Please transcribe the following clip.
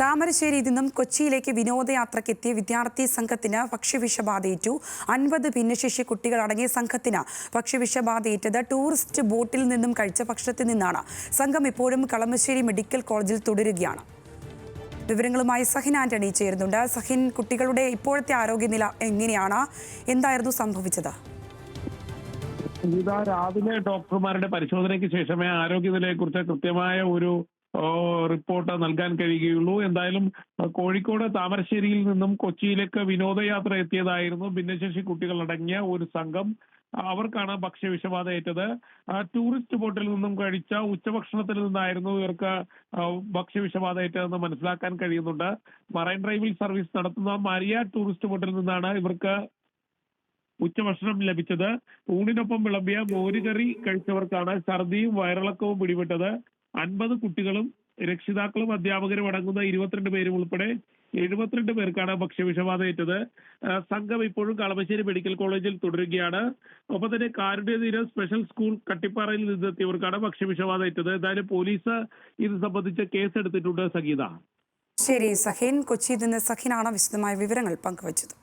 താമരശ്ശേരിയിൽ നിന്നും കൊച്ചിയിലേക്ക് വിനോദയാത്രയ്ക്കെത്തിയ വിദ്യാർത്ഥി സംഘത്തിന് ഭക്ഷ്യവിഷബാധയേറ്റു. 50 ഭിന്നശേഷി കുട്ടികൾ അടങ്ങിയ സംഘത്തിന് ഭക്ഷ്യവിഷബാധയേറ്റത് ടൂറിസ്റ്റ് ബോട്ടിൽ നിന്നും കഴിച്ച ഭക്ഷണത്തിൽ നിന്നാണ്. സംഘം ഇപ്പോഴും കളമശ്ശേരി മെഡിക്കൽ കോളേജിൽ തുടരുകയാണ്. വിവരങ്ങളുമായി സഹിൻ ആന്റണി ചേരുന്നുണ്ട്. സഹിൻ, കുട്ടികളുടെ ഇപ്പോഴത്തെ ആരോഗ്യനില എങ്ങനെയാണ്? എന്തായിരുന്നു സംഭവിച്ചത്? രാവിലെ ഡോക്ടർമാരുടെ പരിശോധനയ്ക്ക് ശേഷമേ ആരോഗ്യനിലയെക്കുറിച്ച് കൃത്യമായ ഒരു റിപ്പോർട്ട് നൽകാൻ കഴിയുകയുള്ളൂ. എന്തായാലും കോഴിക്കോട് താമരശ്ശേരിയിൽ നിന്നും കൊച്ചിയിലേക്ക് വിനോദയാത്ര എത്തിയതായിരുന്നു ഭിന്നശേഷി കുട്ടികൾ അടങ്ങിയ ഒരു സംഘം. അവർക്കാണ് ഭക്ഷ്യവിഷബാധ ഏറ്റത്. ടൂറിസ്റ്റ് ബോട്ടിൽ നിന്നും കഴിച്ച ഉച്ചഭക്ഷണത്തിൽ നിന്നായിരുന്നു ഇവർക്ക് ഭക്ഷ്യവിഷബാധ ഏറ്റതെന്ന് മനസ്സിലാക്കാൻ കഴിയുന്നുണ്ട്. മറൈൻ ഡ്രൈവിൽ സർവീസ് നടത്തുന്ന മരിയ ടൂറിസ്റ്റ് ബോട്ടിൽ നിന്നാണ് ഇവർക്ക് ഉച്ചഭക്ഷണം ലഭിച്ചത്. ഊണിനൊപ്പം വിളമ്പിയ മോരുകറി കഴിച്ചവർക്കാണ് ഛർദിയും വയറിളക്കവും പിടിപെട്ടത്. 50 കുട്ടികളും രക്ഷിതാക്കളും അധ്യാപകരും അടങ്ങുന്ന 22 പേരും ഉൾപ്പെടെ 72 പേർക്കാണ് ഭക്ഷ്യവിഷബാധ ഏറ്റത്. സംഘം ഇപ്പോഴും കളമശ്ശേരി മെഡിക്കൽ കോളേജിൽ തുടരുകയാണ്. ഒപ്പം തന്നെ കാരുണ്യതീര സ്പെഷ്യൽ സ്കൂൾ കട്ടിപ്പാറയിൽ നിന്നെത്തിയവർക്കാണ് ഭക്ഷ്യവിഷബാധ ഏറ്റത്. എന്തായാലും പോലീസ് ഇത് സംബന്ധിച്ച് കേസെടുത്തിട്ടുണ്ട്. സംഗീത. ശരി സഹിൻ, കൊച്ചിയിൽ നിന്ന് സഹിനാണ് വിശദമായ വിവരങ്ങൾ പങ്കുവച്ചത്.